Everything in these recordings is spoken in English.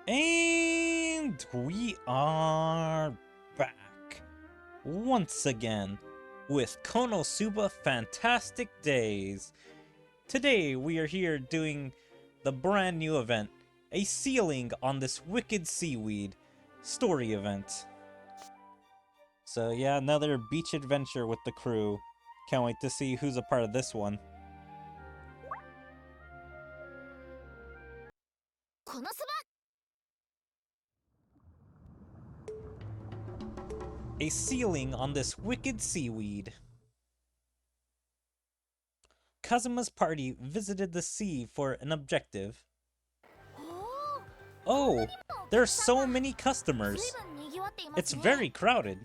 And we are back once again with KonoSuba Fantastic Days. Today we are here doing the brand new event, a sealing on this Wicked Seaweed story event. So yeah, another beach adventure with the crew. Can't wait to see who's a part of this one. A sealing on this Wicked Seaweed. Kazuma's party visited the sea for an objective. Oh, there are so many customers. It's very crowded.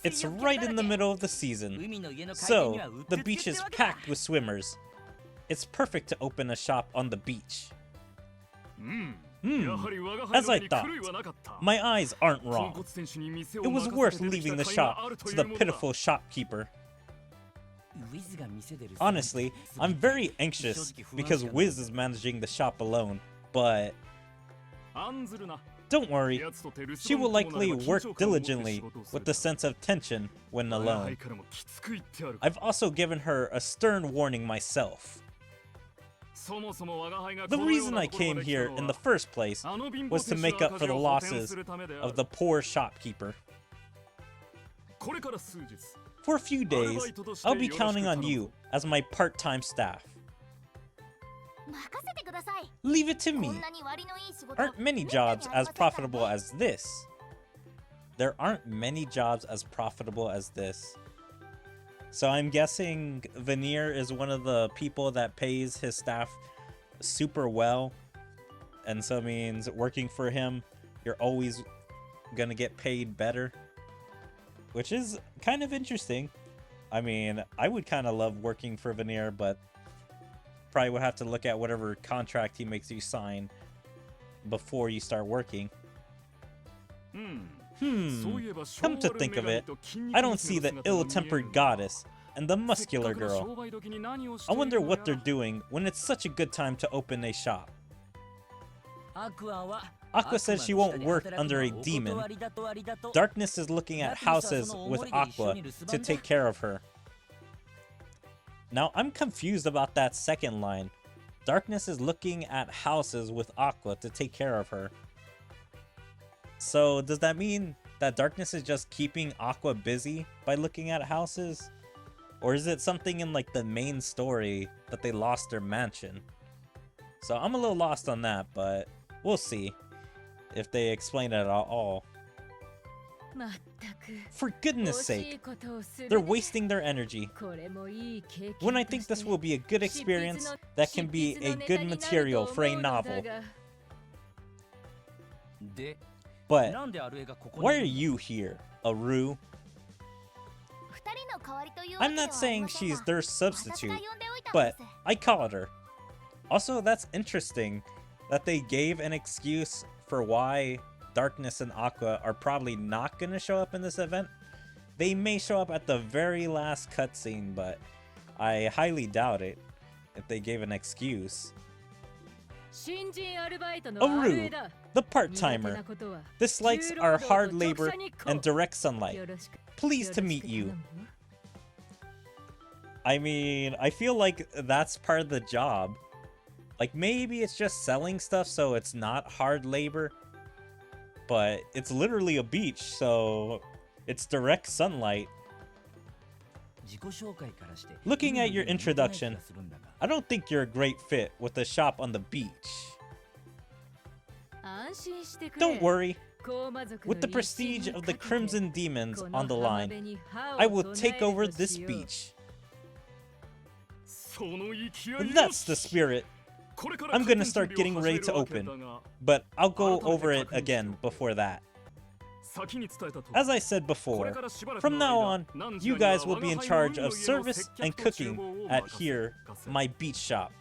It's right in the middle of the season, so the beach is packed with swimmers. It's perfect to open a shop on the beach. As I thought, my eyes aren't wrong. It was worth leaving the shop to the pitiful shopkeeper. Honestly, I'm very anxious because Wiz is managing the shop alone, but don't worry, she will likely work diligently with the sense of tension when alone. I've also given her a stern warning myself. The reason I came here in the first place was to make up for the losses of the poor shopkeeper. For a few days, I'll be counting on you as my part-time staff. Leave it to me. Aren't many jobs as profitable as this. There aren't many jobs as profitable as this. So I'm guessing Veneer is one of the people that pays his staff super well. And so it means working for him, you're always gonna get paid better. Which is kind of interesting. I mean, I would kind of love working for Veneer, but probably would have to look at whatever contract he makes you sign before you start working. Come to think of it, I don't see the ill-tempered goddess and the muscular girl. I wonder what they're doing when it's such a good time to open a shop. Aqua says she won't work under a demon. Darkness is looking at houses with Aqua to take care of her. Now, I'm confused about that second line. Darkness is looking at houses with Aqua to take care of her. So, does that mean that Darkness is just keeping Aqua busy by looking at houses? Or is it something in like the main story that they lost their mansion? So, I'm a little lost on that, but we'll see if they explain it at all. For goodness sake, they're wasting their energy. When I think this will be a good experience that can be a good material for a novel. But why are you here, Aru? I'm not saying she's their substitute, but I called her. Also, that's interesting that they gave an excuse for why Darkness and Aqua are probably not going to show up in this event. They may show up at the very last cutscene, but I highly doubt it if they gave an excuse. Aru, the part-timer, dislikes our hard labor and direct sunlight. Pleased to meet you. I mean, I feel like that's part of the job. Like, maybe it's just selling stuff, so it's not hard labor. But it's literally a beach, so it's direct sunlight. Looking at your introduction, I don't think you're a great fit with a shop on the beach. Don't worry. With the prestige of the Crimson Demons on the line, I will take over this beach. That's the spirit. I'm gonna start getting ready to open, but I'll go over it again before that. As I said before, from now on, you guys will be in charge of service and cooking at here, my beach shop.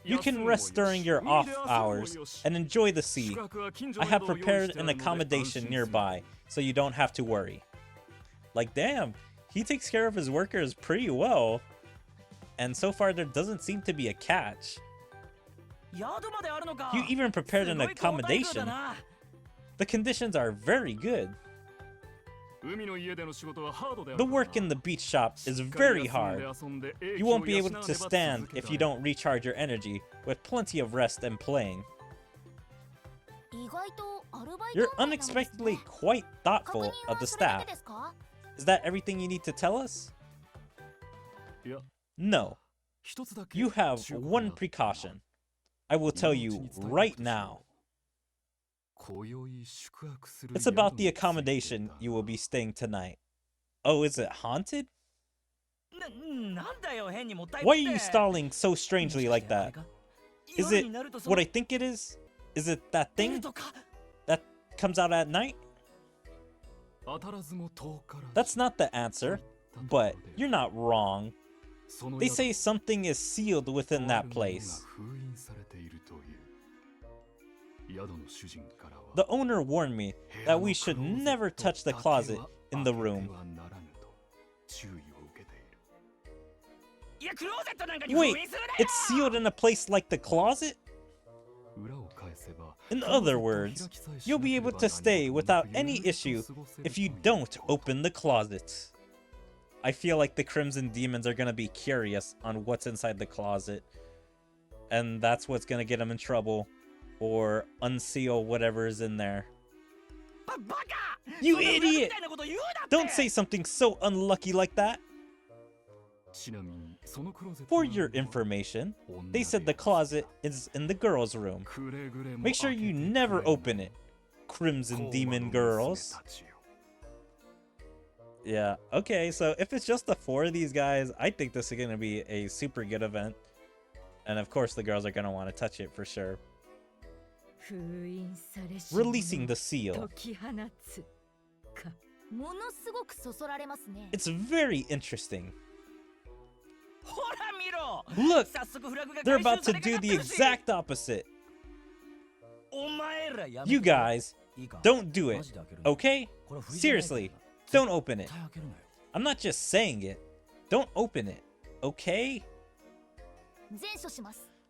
You can rest during your off hours and enjoy the sea. I have prepared an accommodation nearby, so you don't have to worry. Like, damn, he takes care of his workers pretty well. and so far there doesn't seem to be a catch. You even prepared an accommodation. The conditions are very good. The work in the beach shop is very hard. You won't be able to stand if you don't recharge your energy with plenty of rest and playing. You're unexpectedly quite thoughtful of the staff. Is that everything you need to tell us? No. You have one precaution. I will tell you right now. It's about the accommodation you will be staying tonight. Oh, is it haunted? Why are you stalling so strangely like that? Is it what I think it is? Is it that thing that comes out at night? That's not the answer, but you're not wrong. They say something is sealed within that place. The owner warned me that we should never touch the closet in the room. Wait, it's sealed in a place like the closet? In other words, you'll be able to stay without any issue if you don't open the closet. I feel like the Crimson Demons are gonna be curious on what's inside the closet, and that's what's gonna get them in trouble, or unseal whatever is in there. You idiot! Don't say something so unlucky like that! For your information, they said the closet is in the girls' room. Make sure you never open it, Crimson Demon girls. Yeah, okay, so if it's just the 4 of these guys, I think this is going to be a super good event. And of course the girls are going to want to touch it for sure. Releasing the seal. It's very interesting. Look! They're about to do the exact opposite. You guys, don't do it, okay? Seriously, don't open it. I'm not just saying it. Don't open it, okay?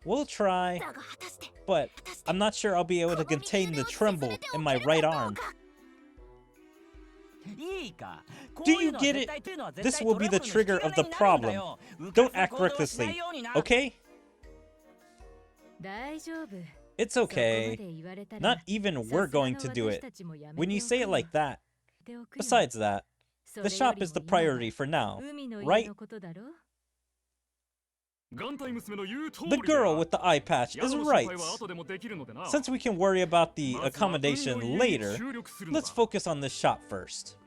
We'll try, but I'm not sure I'll be able to contain the tremble in my right arm. Do you get it? This will be the trigger of the problem. Don't act recklessly, okay? It's okay. Not even we're going to do it. When you say it like that. Besides that, the shop is the priority for now, right? The girl with the eye patch is right. Since we can worry about the accommodation later, let's focus on the shop first.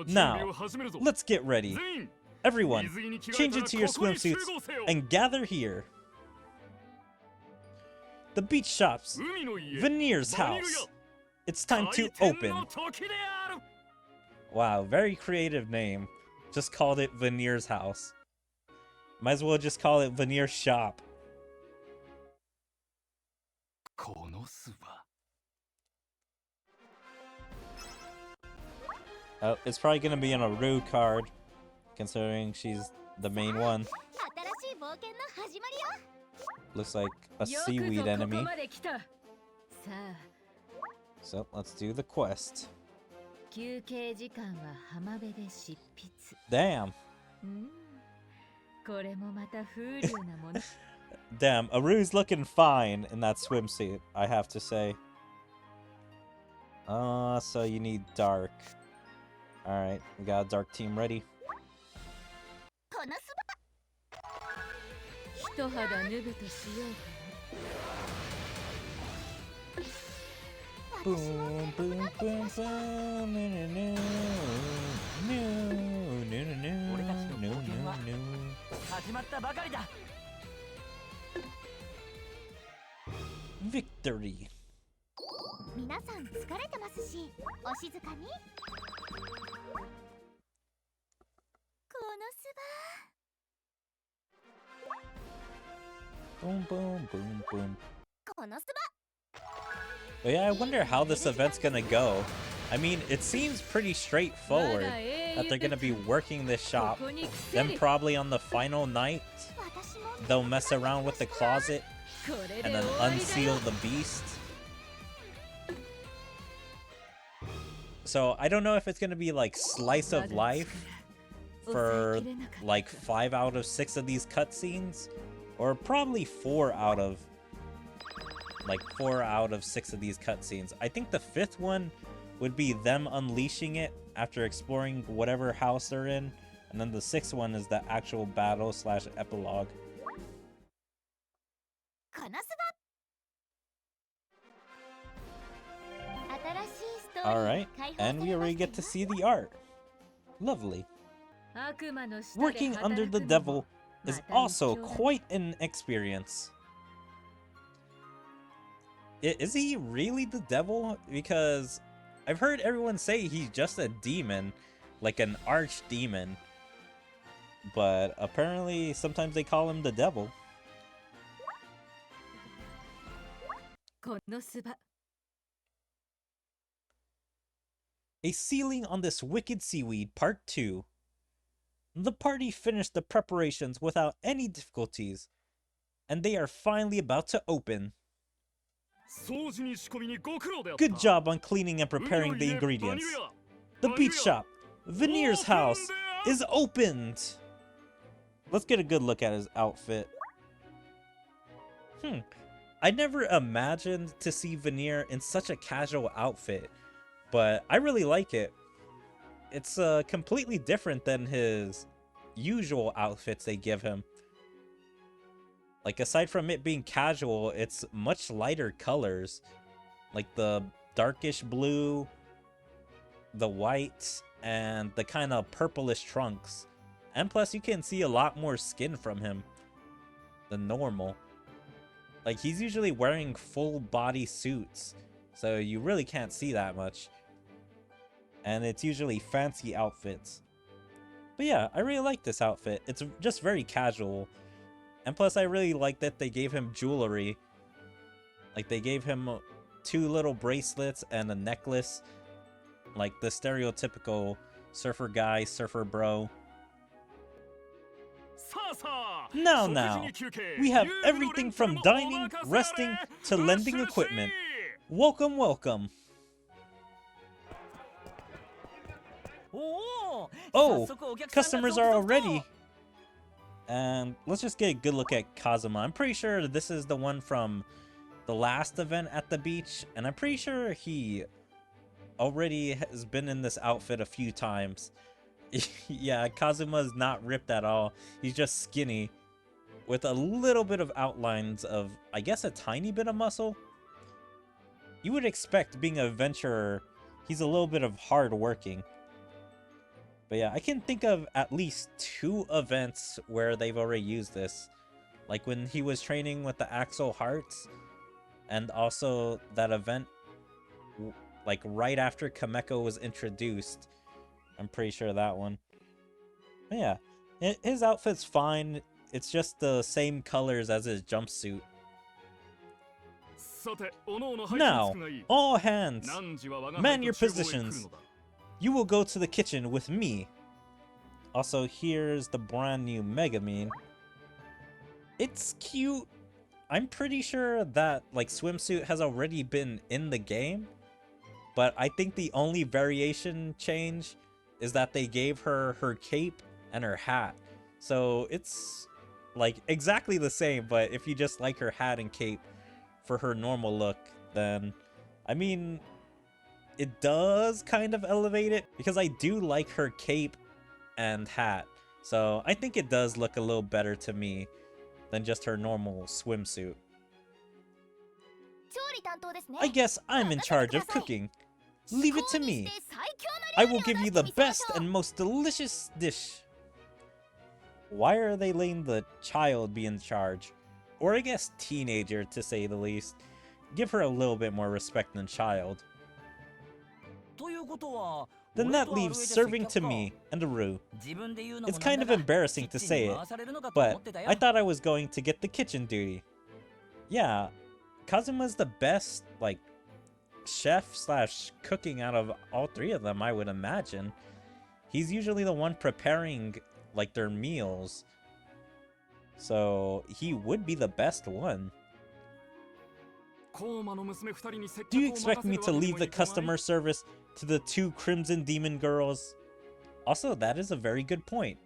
Now, let's get ready. Everyone, change into your swimsuits and gather here. The beach shop's Veneer's house. It's time to open. Wow, very creative name. Just called it Veneer's house. Might as well just call it Veneer's shop. Oh, it's probably gonna be an Aru card, considering she's the main one. Looks like a seaweed enemy. So let's do the quest. Damn. Damn, Aru's looking fine in that swimsuit, I have to say. So you need dark. Alright, we got a dark team ready. Boom, boom, boom, boom, Victory. Boom, boom, boom, boom. But yeah, I wonder how this event's gonna go. I mean, it seems pretty straightforward. that they're gonna be working this shop. Then probably on the final night, they'll mess around with the closet and then unseal the beast. So I don't know if it's gonna be like slice of life for like 5 out of 6 of these cutscenes, or probably 4 out of 6 of these cutscenes. I think the 5th one would be them unleashing it after exploring whatever house they're in, and then the 6th one is the actual battle / epilogue. Alright, and we already get to see the art. Lovely. Working under the devil is also quite an experience. Is he really the devil? Because I've heard everyone say he's just a demon, like an archdemon. But apparently sometimes they call him the devil. KonoSuba. A Sealing on this Wicked Seaweed, Part 2. The party finished the preparations without any difficulties, and they are finally about to open. Good job on cleaning and preparing the ingredients. The beach shop, Veneer's house, is opened! Let's get a good look at his outfit. I never imagined to see Veneer in such a casual outfit, but I really like it. It's completely different than his usual outfits they give him. Like, aside from it being casual, it's much lighter colors. Like the darkish blue, the white, and the kind of purplish trunks. And plus, you can see a lot more skin from him than normal. Like, he's usually wearing full body suits, so you really can't see that much. And it's usually fancy outfits. But yeah, I really like this outfit. It's just very casual. And plus, I really like that they gave him jewelry. Like, they gave him 2 little bracelets and a necklace. Like the stereotypical surfer guy, surfer bro. Now, we have everything from dining, resting, to lending equipment. Welcome, welcome. Oh, customers are already. And let's just get a good look at Kazuma. I'm pretty sure this is the one from the last event at the beach, and I'm pretty sure he already has been in this outfit a few times. Yeah, Kazuma's not ripped at all. He's just skinny with a little bit of outlines of, I guess, a tiny bit of muscle. You would expect, being an adventurer, he's a little bit of hard working. But yeah, I can think of at least 2 events where they've already used this. Like when he was training with the Axel Hearts, and also that event like right after Kameko was introduced. I'm pretty sure that one. But yeah, his outfit's fine. It's just the same colors as his jumpsuit. Now, all hands, man your positions. You will go to the kitchen with me. Also, here's the brand new Megumin. It's cute. I'm pretty sure that, like, swimsuit has already been in the game. But I think the only variation change is that they gave her her cape and her hat. So it's, like, exactly the same, but if you just like her hat and cape for her normal look, then, I mean, it does kind of elevate it, because I do like her cape and hat. So I think it does look a little better to me than just her normal swimsuit. I guess I'm in charge of cooking. Leave it to me. I will give you the best and most delicious dish. Why are they letting the child be in charge? Or I guess teenager, to say the least. Give her a little bit more respect than child. Then that leaves serving to me and Aru. It's kind of embarrassing to say it, but I thought I was going to get the kitchen duty. Yeah, Kazuma's the best, like, chef / cooking out of all 3 of them, I would imagine. He's usually the one preparing, like, their meals. So, he would be the best one. Do you expect me to leave the customer service to the two Crimson Demon girls? Also, that is a very good point.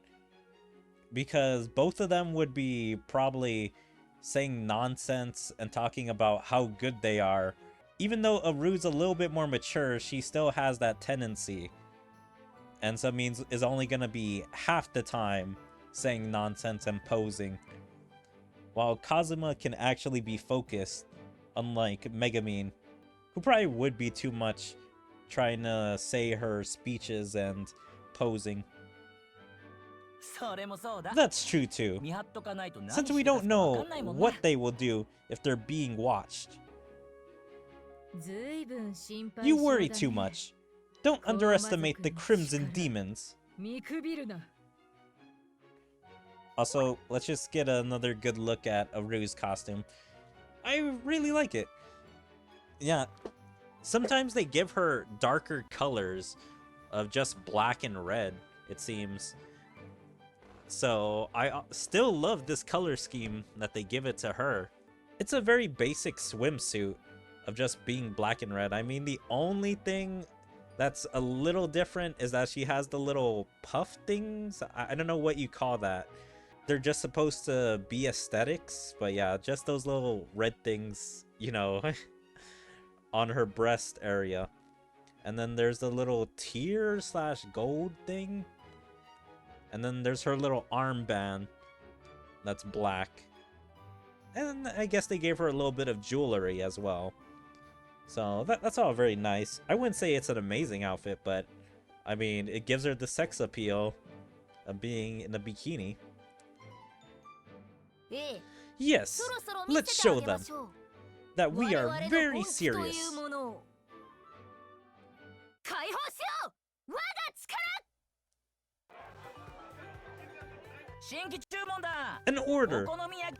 Because both of them would be probably saying nonsense and talking about how good they are. Even though Aru's a little bit more mature, she still has that tendency. And so means is only going to be half the time saying nonsense and posing. While Kazuma can actually be focused, unlike Megumin, who probably would be too much trying to say her speeches and posing. That's true too, since we don't know what they will do if they're being watched. You worry too much. Don't underestimate the Crimson Demons. Also, let's just get another good look at Aru's costume. I really like it. Yeah, sometimes they give her darker colors of just black and red, it seems. So I still love this color scheme that they give it to her. It's a very basic swimsuit of just being black and red. I mean, the only thing that's a little different is that she has the little puff things. I don't know what you call that. They're just supposed to be aesthetics, but yeah, just those little red things, you know, on her breast area. And then there's the little tear / gold thing. And then there's her little armband that's black. And I guess they gave her a little bit of jewelry as well. So that's all very nice. I wouldn't say it's an amazing outfit, but I mean, it gives her the sex appeal of being in a bikini. Yes, let's show them that we are very serious. An order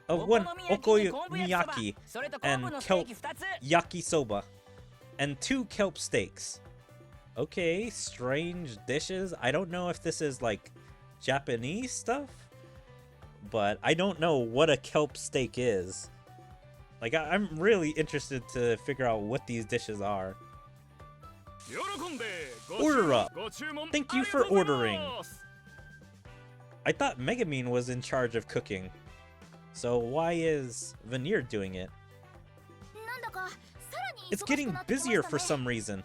of one okonomiyaki and kelp yakisoba and 2 kelp steaks. Okay, strange dishes. I don't know if this is like Japanese stuff, but I don't know what a kelp steak is. Like, I'm really interested to figure out what these dishes are. Order up. Thank you for ordering. I thought Megumin was in charge of cooking. So why is Veneer doing it? It's getting busier for some reason.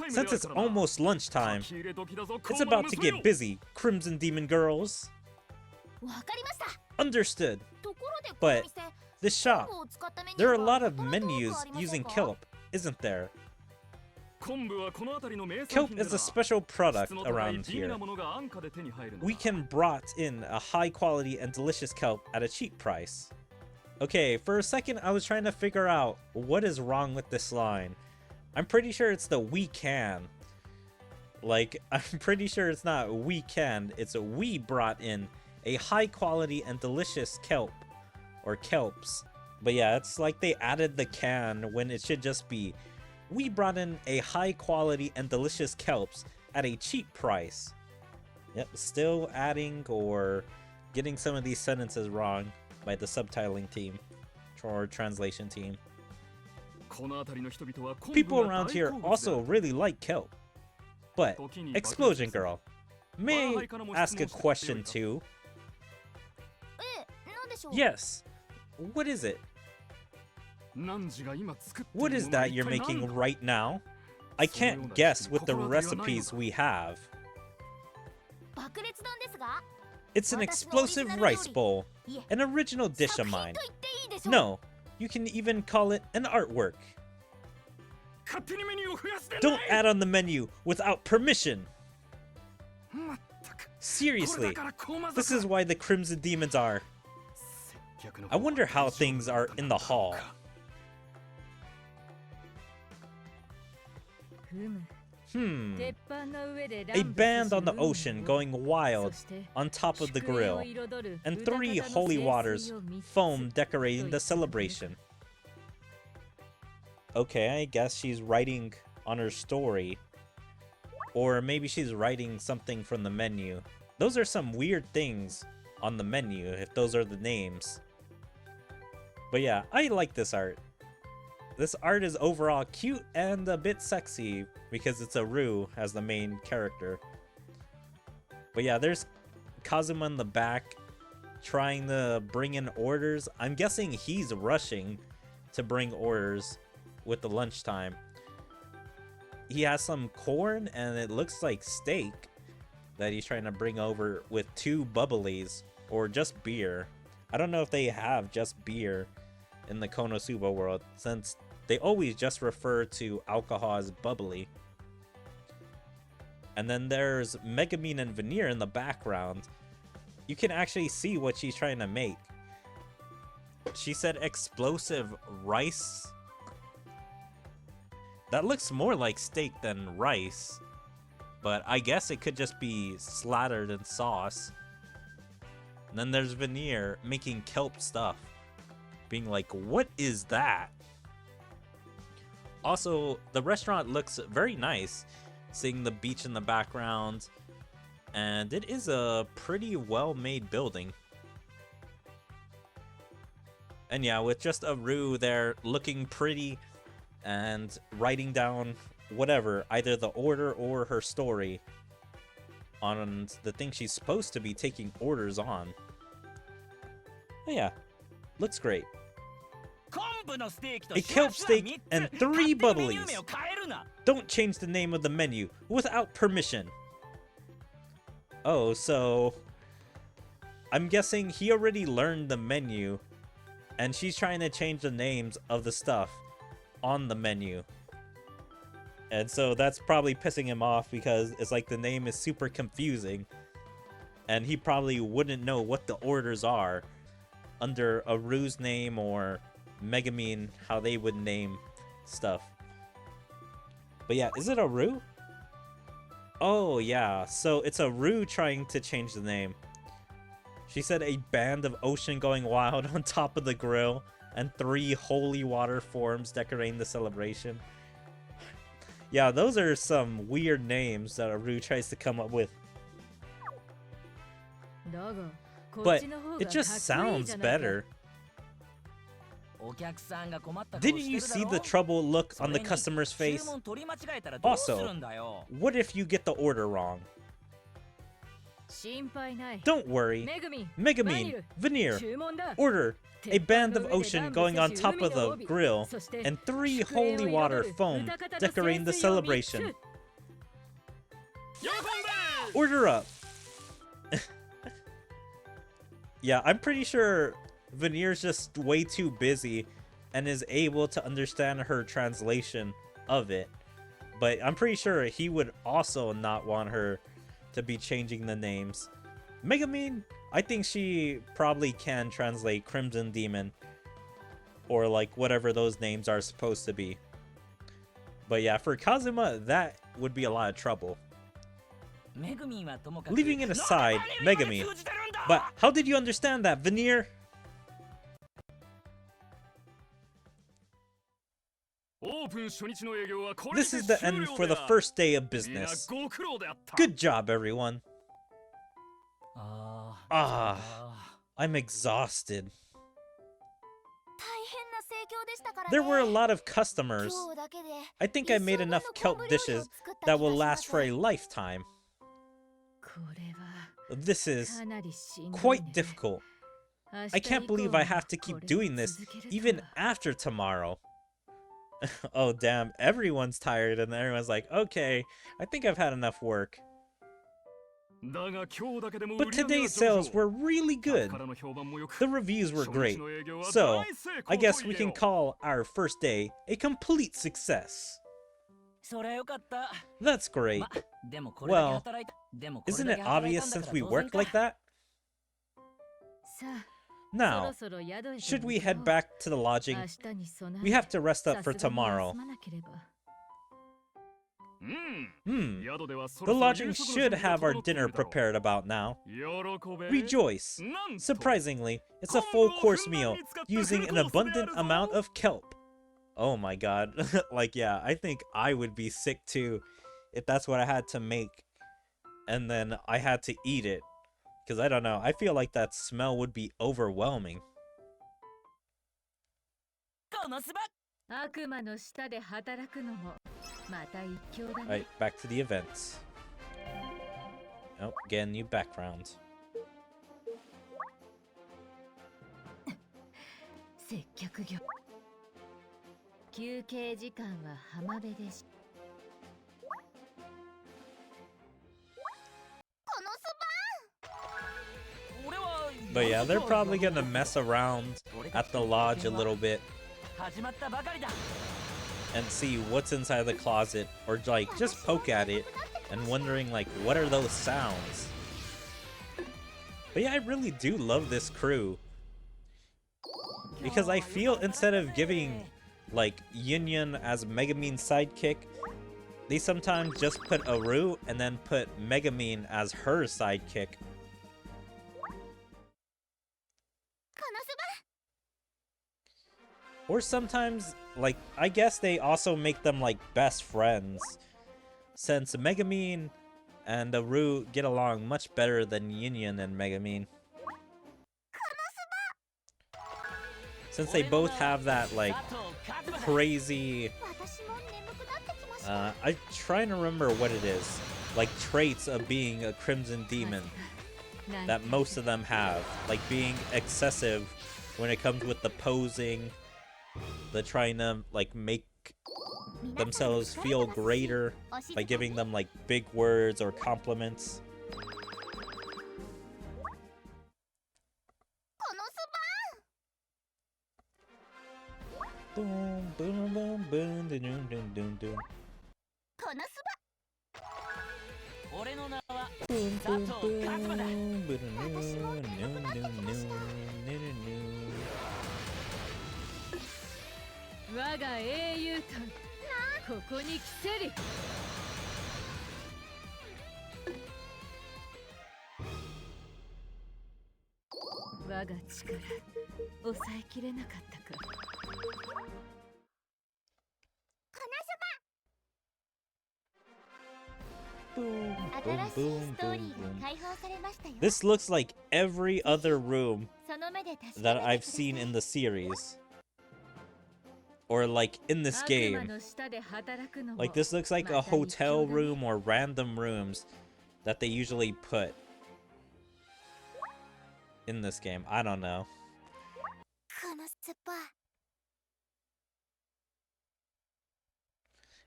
Since it's almost lunchtime, it's about to get busy, Crimson Demon girls. Understood. But this shop, there are a lot of menus using kelp, isn't there? Kelp is a special product around here. We can brought in a high quality and delicious kelp at a cheap price. Okay, for a second I was trying to figure out what is wrong with this line. I'm pretty sure it's the we can. Like, I'm pretty sure it's not we can, it's a we brought in a high quality and delicious kelp. Or kelps. But yeah, it's like they added the can when it should just be we brought in a high quality and delicious kelps at a cheap price. Yep, still adding or getting some of these sentences wrong by the subtitling team or translation team. People around here also really like kelp. But, Explosion Girl, may I ask a question too? Yes, what is it? What is that you're making right now? I can't guess with the recipes we have. It's an explosive rice bowl, an original dish of mine. No, you can even call it an artwork. Don't add on the menu without permission! Seriously, this is why the Crimson Demons are. I wonder how things are in the hall. A band on the ocean going wild on top of the grill, and 3 holy waters foam decorating the celebration. Okay, I guess she's writing on her story. Or maybe she's writing something from the menu. Those are some weird things on the menu, if those are the names. But yeah, I like this art. This art is overall cute and a bit sexy because it's a Rue as the main character. But yeah, there's Kazuma in the back trying to bring in orders. I'm guessing he's rushing to bring orders with the lunchtime. He has some corn and it looks like steak that he's trying to bring over with 2 bubblies or just beer. I don't know if they have just beer in the KonoSuba world, since they always just refer to alcohol as bubbly. And then there's Megumin and Veneer in the background. You can actually see what she's trying to make. She said explosive rice. That looks more like steak than rice, but I guess it could just be slathered in sauce. And then there's Veneer making kelp stuff, being like, what is that? Also, the restaurant looks very nice, seeing the beach in the background, and it is a pretty well-made building. And yeah, with just a Rue there looking pretty and writing down whatever, either the order or her story on the thing she's supposed to be taking orders on. But yeah, looks great. A kelp steak and 3 bubblies. Don't change the name of the menu without permission. Oh, so I'm guessing he already learned the menu and she's trying to change the names of the stuff on the menu. And so that's probably pissing him off because it's like the name is super confusing and he probably wouldn't know what the orders are under a Rue's name or Megumin, how they would name stuff. But yeah, is it a Rue? Oh yeah, so it's a Rue trying to change the name. She said a band of ocean going wild on top of the grill and 3 holy water forms decorating the celebration. Yeah, those are some weird names that a Rue tries to come up with. But it just sounds better. Didn't you see the troubled look on the customer's face? Also, what if you get the order wrong? Don't worry. Megumin, Veneer, order a band of ocean going on top of the grill and 3 holy water foam decorating the celebration. Order up. Yeah, I'm pretty sure Veneer's just way too busy and is able to understand her translation of it. But I'm pretty sure he would also not want her to be changing the names. Megumin, I think she probably can translate Crimson Demon or like whatever those names are supposed to be. But yeah, for Kazuma, that would be a lot of trouble. Leaving it aside, Megumin, but how did you understand that, Veneer? This is the end for the first day of business. Good job, everyone. I'm exhausted. There were a lot of customers. I think I made enough kelp dishes that will last for a lifetime. This is quite difficult. I can't believe I have to keep doing this even after tomorrow. Oh damn, everyone's tired and everyone's like, okay, I think I've had enough work. But today's sales were really good. The reviews were great. So, I guess we can call our first day a complete success. That's great. Well, isn't it obvious since we worked like that? Now, should we head back to the lodging? We have to rest up for tomorrow. The lodging should have our dinner prepared about now. Rejoice! Surprisingly, it's a full course meal using an abundant amount of kelp. Oh my god. Like, yeah, I think I would be sick too if that's what I had to make, and then I had to eat it. Because I don't know, I feel like that smell would be overwhelming. Alright, back to the events. Oh, get a new background. But yeah, they're probably gonna mess around at the lodge a little bit and see what's inside the closet, or like just poke at it and wondering like, what are those sounds? But yeah, I really do love this crew, because I feel instead of giving like Yin as Megumin's sidekick, they sometimes just put Aru and then put Megumin as her sidekick. Or sometimes, like, I guess they also make them like best friends, since Megumin and Aru get along much better than Yin and Megumin. Since they both have that like crazy, I'm trying to remember what it is, like traits of being a Crimson Demon that most of them have, like being excessive when it comes with the posing, the trying to like make themselves feel greater by giving them like big words or compliments. Boom, boom, boom, boom, doom, doom, doom, doom. Boom, boom, boom, boom, boom, boom, boom, boom. This looks like every other room that I've seen in the series, or like in this game. Like this looks like a hotel room or random rooms that they usually put in this game. I don't know.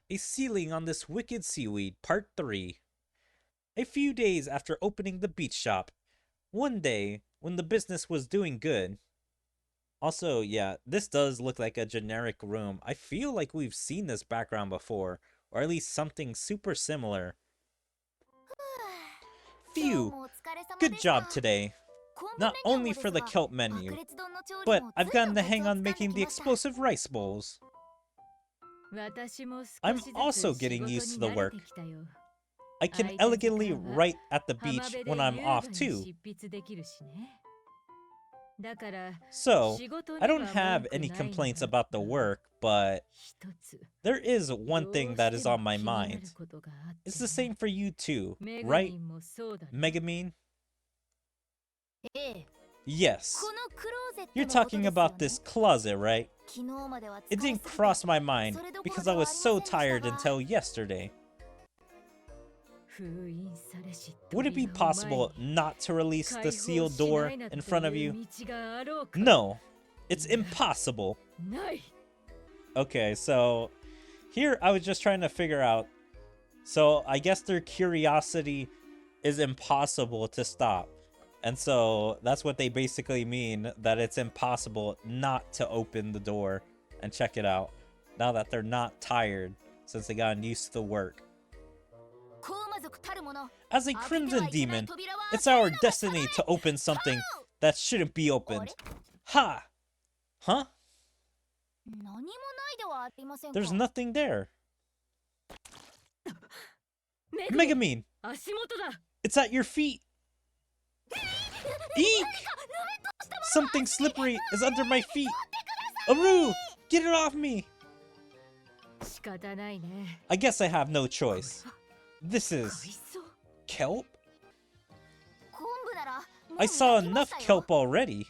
A ceiling on this Wicked Seaweed, Part 3. A few days after opening the beach shop, one day when the business was doing good. Also, yeah, this does look like a generic room. I feel like we've seen this background before, or at least something super similar. Phew! Good job today. Not only for the kelp menu, but I've gotten the hang on making the explosive rice bowls. I'm also getting used to the work. I can elegantly write at the beach when I'm off too. So, I don't have any complaints about the work, but there is one thing that is on my mind. It's the same for you too, right, Megumin? Yes. You're talking about this closet, right? It didn't cross my mind because I was so tired until yesterday. Would it be possible not to release the sealed door in front of you? No, it's impossible. Okay, so here I was just trying to figure out. So I guess their curiosity is impossible to stop. And so that's what they basically mean, that it's impossible not to open the door and check it out now that they're not tired since they got used to the work. As a Crimson Demon, it's our destiny to open something that shouldn't be opened. Ha! Huh? There's nothing there. Megumin! It's at your feet! Eek! Something slippery is under my feet! Aru! Get it off me! I guess I have no choice. This is kelp? I saw enough kelp already.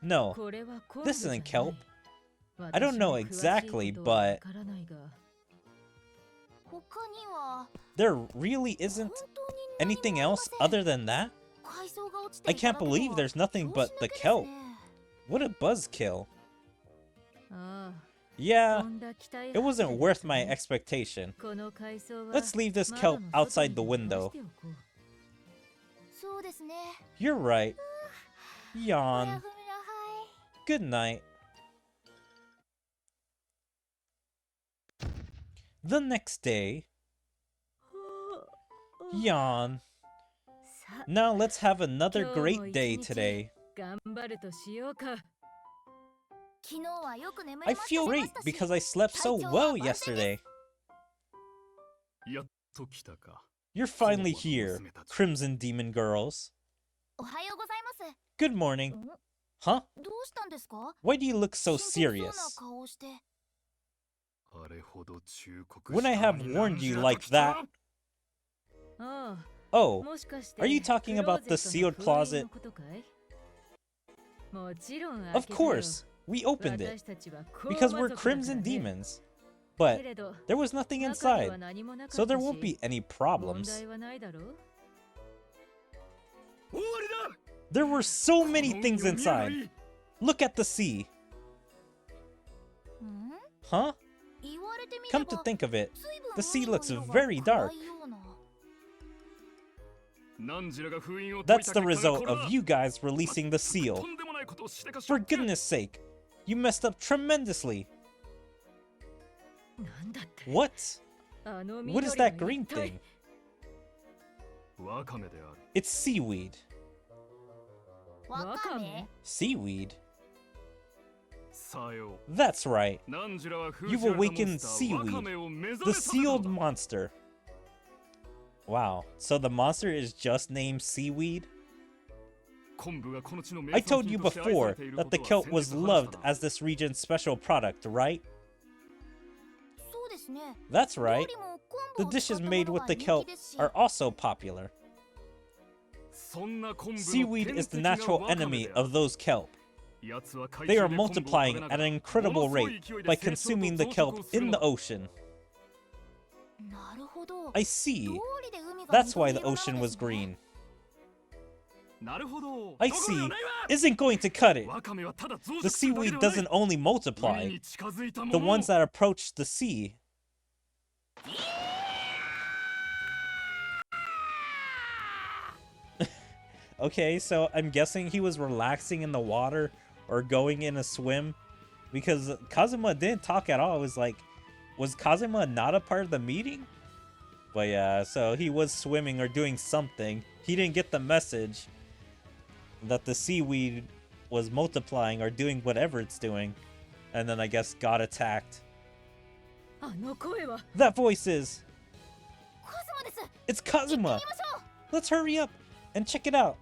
No, this isn't kelp. I don't know exactly, but there really isn't anything else other than that? I can't believe there's nothing but the kelp. What a buzzkill. Yeah, it wasn't worth my expectation. Let's leave this kelp outside the window. You're right. Yawn. Good night. The next day. Yawn. Now let's have another great day today. I feel great because I slept so well yesterday. You're finally here, Crimson Demon Girls. Good morning. Huh? Why do you look so serious? When I have warned you like that... Oh, are you talking about the sealed closet? Of course, we opened it, because we're Crimson Demons. But there was nothing inside, so there won't be any problems. There were so many things inside. Look at the sea. Huh? Come to think of it, the sea looks very dark. That's the result of you guys releasing the seal. For goodness sake, you messed up tremendously. What? What is that green thing? It's seaweed. Seaweed? That's right. You've awakened seaweed, the sealed monster. Wow, so the monster is just named Seaweed? I told you before that the kelp was loved as this region's special product, right? That's right. The dishes made with the kelp are also popular. Seaweed is the natural enemy of those kelp. They are multiplying at an incredible rate by consuming the kelp in the ocean. I see. That's why the ocean was green. I see. Isn't going to cut it. The seaweed doesn't only multiply. The ones that approach the sea. Okay, so I'm guessing he was relaxing in the water or going in a swim, because Kazuma didn't talk at all. It was like, was Kazuma not a part of the meeting? But yeah, so he was swimming or doing something. He didn't get the message that the seaweed was multiplying or doing whatever it's doing. And then I guess got attacked. That voice is... It's Kazuma! Let's hurry up and check it out.